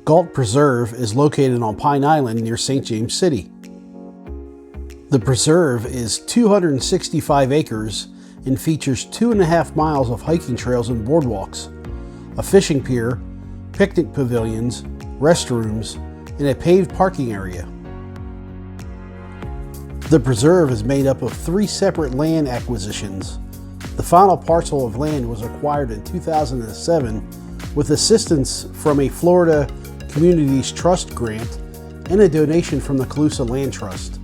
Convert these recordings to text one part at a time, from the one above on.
Galt Preserve is located on Pine Island near St. James City. The preserve is 265 acres and features 2.5 miles of hiking trails and boardwalks, a fishing pier, picnic pavilions, restrooms, and a paved parking area. The preserve is made up of 3 separate land acquisitions. The final parcel of land was acquired in 2007 with assistance from a Florida Communities Trust grant and a donation from the Calusa Land Trust.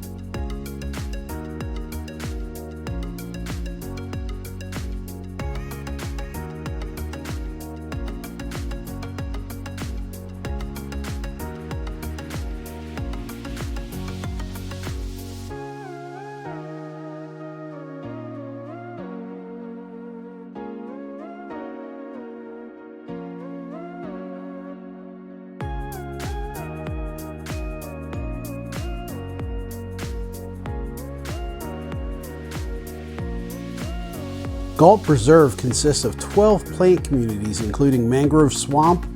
Galt Preserve consists of 12 plant communities, including mangrove swamp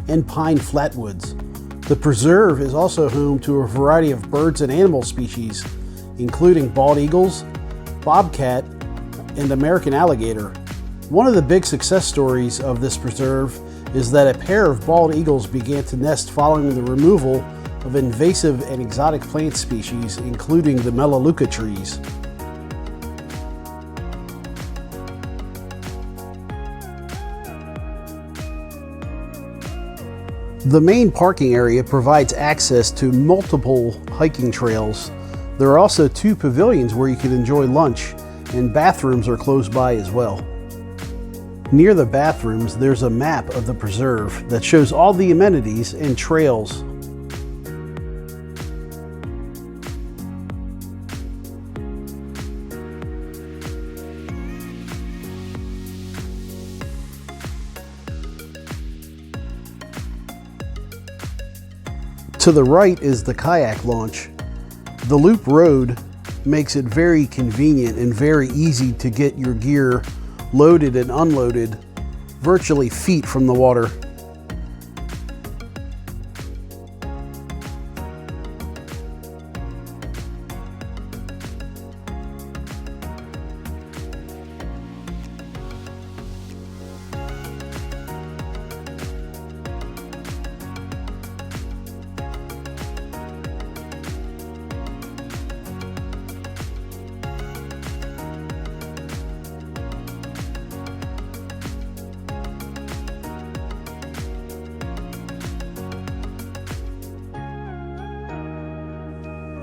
and pine flatwoods. The preserve is also home to a variety of birds and animal species, including bald eagles, bobcat, and American alligator. One of the big success stories of this preserve is that a pair of bald eagles began to nest following the removal of invasive and exotic plant species, including the melaleuca trees. The main parking area provides access to multiple hiking trails. There are also 2 pavilions where you can enjoy lunch, and bathrooms are close by as well. Near the bathrooms, there's a map of the preserve that shows all the amenities and trails. To the right is the kayak launch. The loop road makes it very convenient and very easy to get your gear loaded and unloaded virtually feet from the water.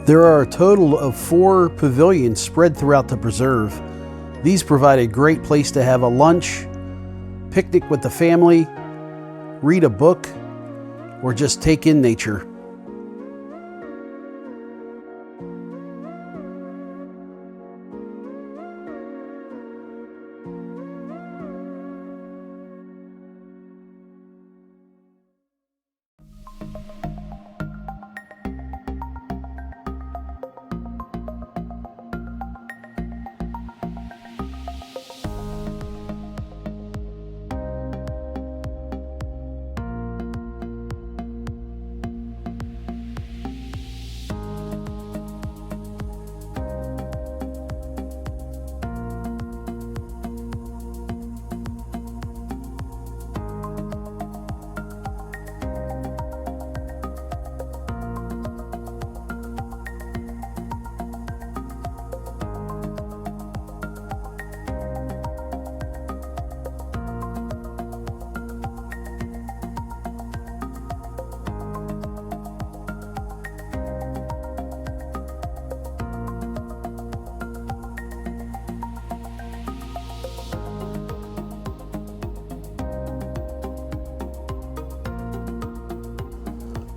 There are a total of 4 pavilions spread throughout the preserve. These provide a great place to have a lunch, picnic with the family, read a book, or just take in nature.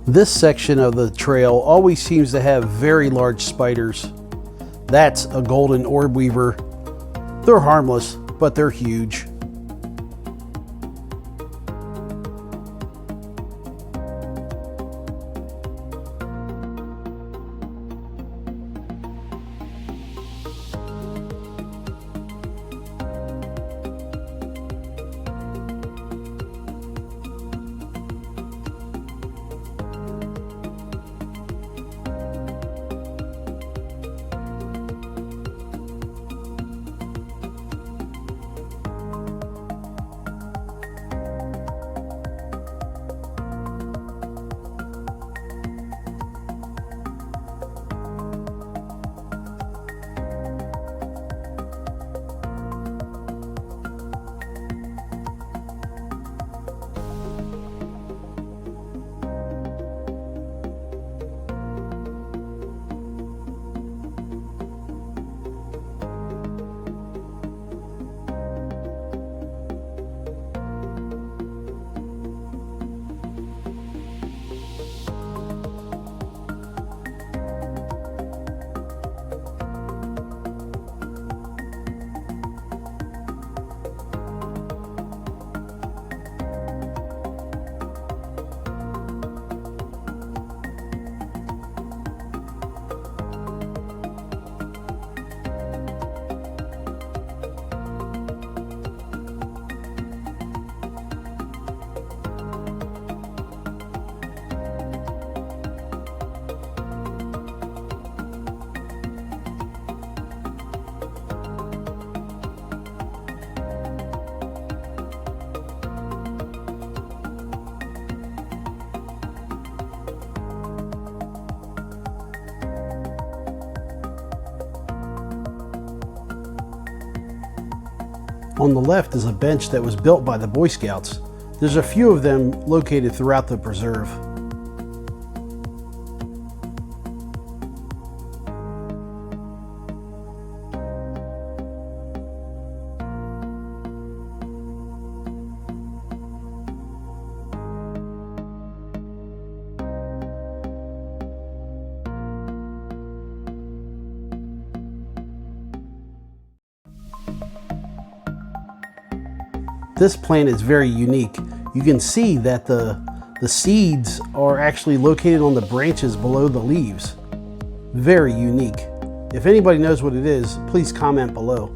This section of the trail always seems to have very large spiders. That's a golden orb weaver. They're harmless, but they're huge. On the left is a bench that was built by the Boy Scouts. There's a few of them located throughout the preserve. This plant is very unique. You can see that the seeds are actually located on the branches below the leaves. Very unique. If anybody knows what it is, please comment below.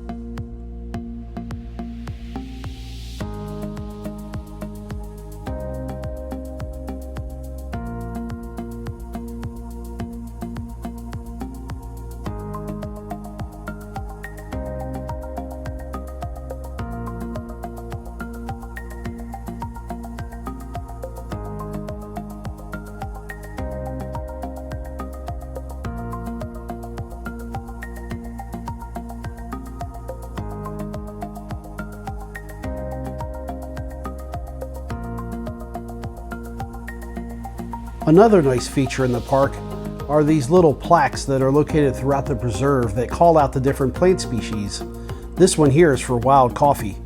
Another nice feature in the park are these little plaques that are located throughout the preserve that call out the different plant species. This one here is for wild coffee.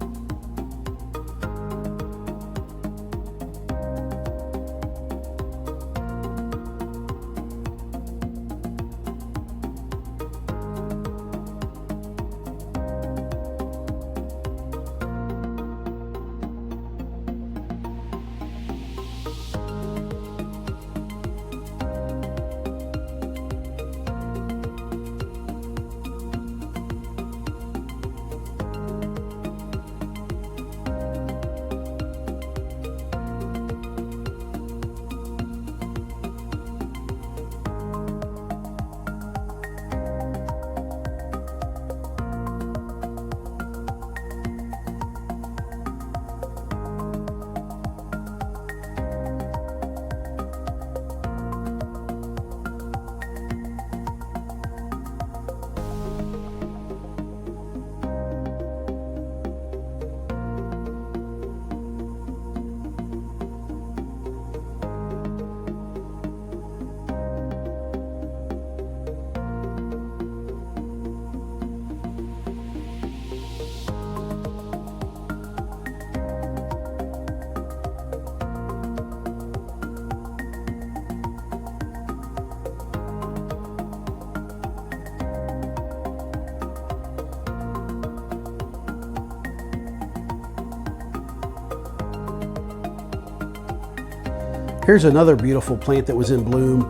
Here's another beautiful plant that was in bloom.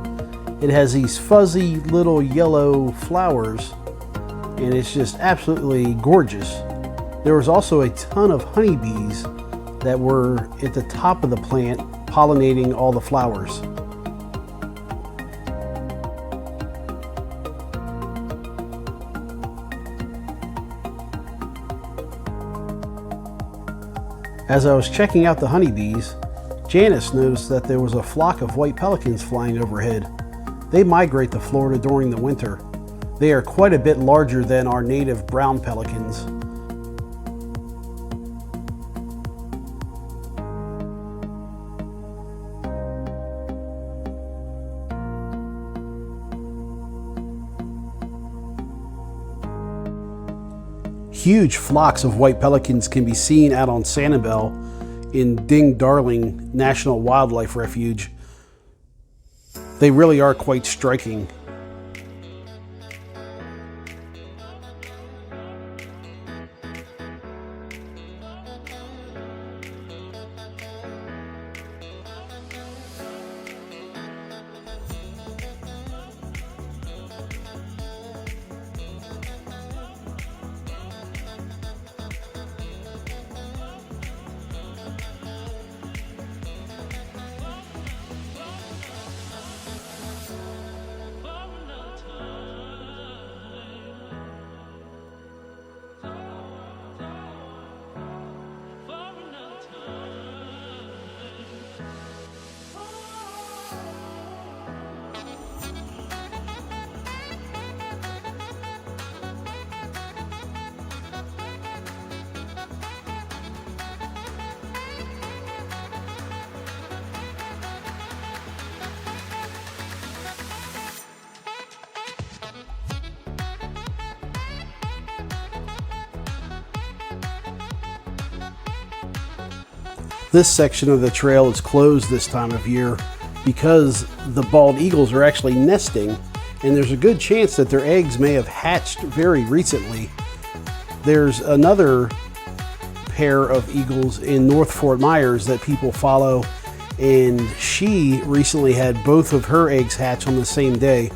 It has these fuzzy little yellow flowers and it's just absolutely gorgeous. There was also a ton of honeybees that were at the top of the plant pollinating all the flowers. As I was checking out the honeybees, Janice noticed that there was a flock of white pelicans flying overhead. They migrate to Florida during the winter. They are quite a bit larger than our native brown pelicans. Huge flocks of white pelicans can be seen out on Sanibel in Ding Darling National Wildlife Refuge. They really are quite striking. This section of the trail is closed this time of year because the bald eagles are actually nesting, and there's a good chance that their eggs may have hatched very recently. There's another pair of eagles in North Fort Myers that people follow, and she recently had both of her eggs hatch on the same day.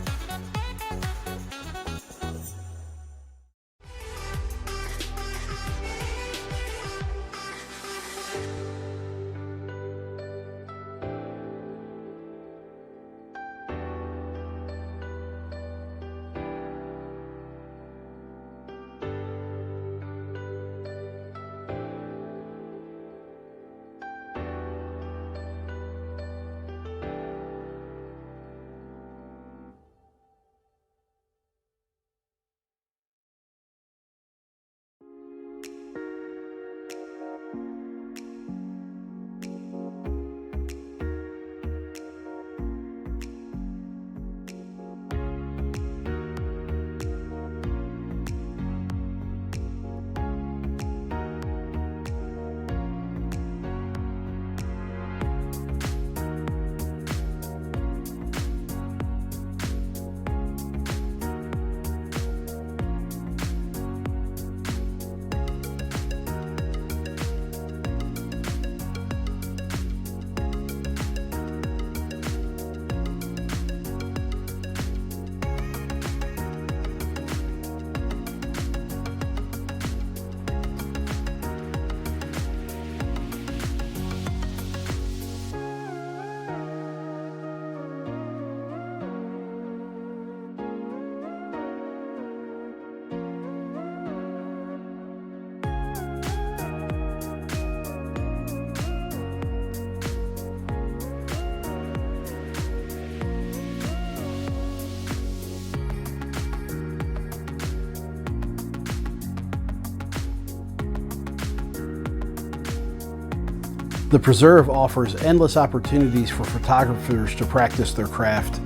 The preserve offers endless opportunities for photographers to practice their craft.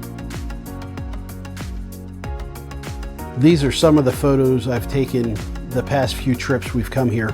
These are some of the photos I've taken the past few trips we've come here.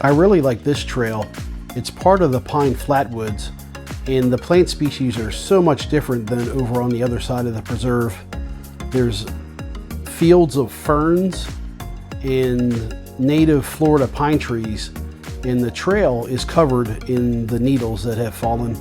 I really like this trail. It's part of the pine flatwoods, and the plant species are so much different than over on the other side of the preserve. There's fields of ferns and native Florida pine trees, and the trail is covered in the needles that have fallen.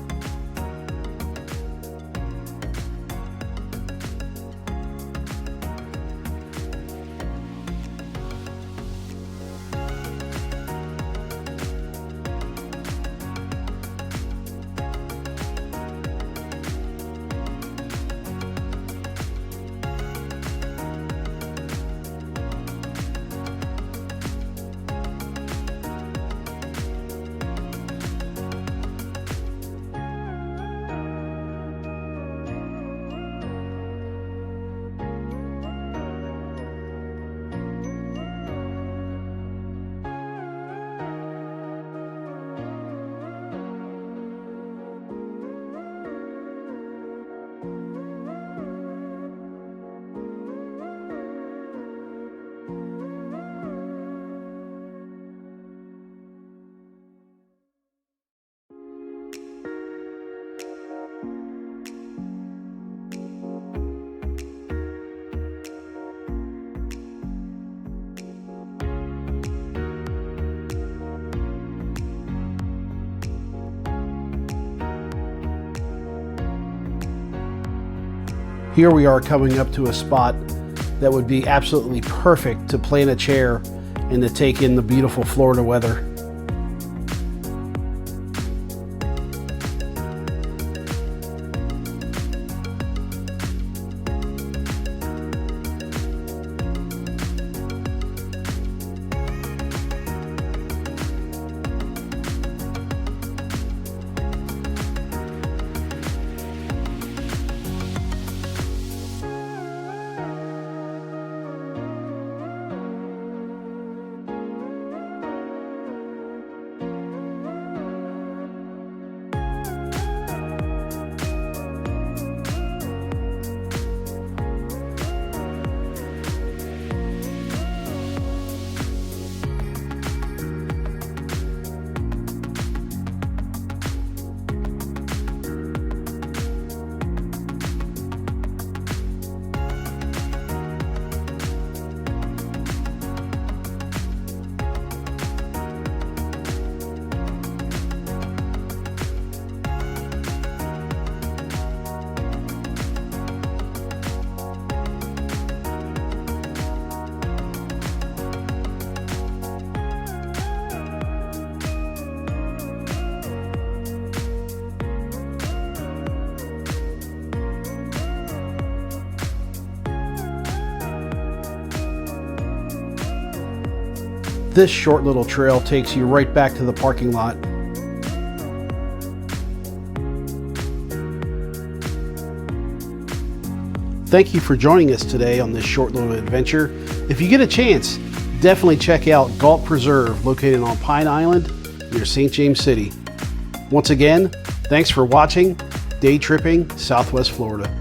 Here we are coming up to a spot that would be absolutely perfect to plant a chair and to take in the beautiful Florida weather. This short little trail takes you right back to the parking lot. Thank you for joining us today on this short little adventure. If you get a chance, definitely check out Galt Preserve, located on Pine Island near St. James City. Once again, thanks for watching Day Tripping Southwest Florida.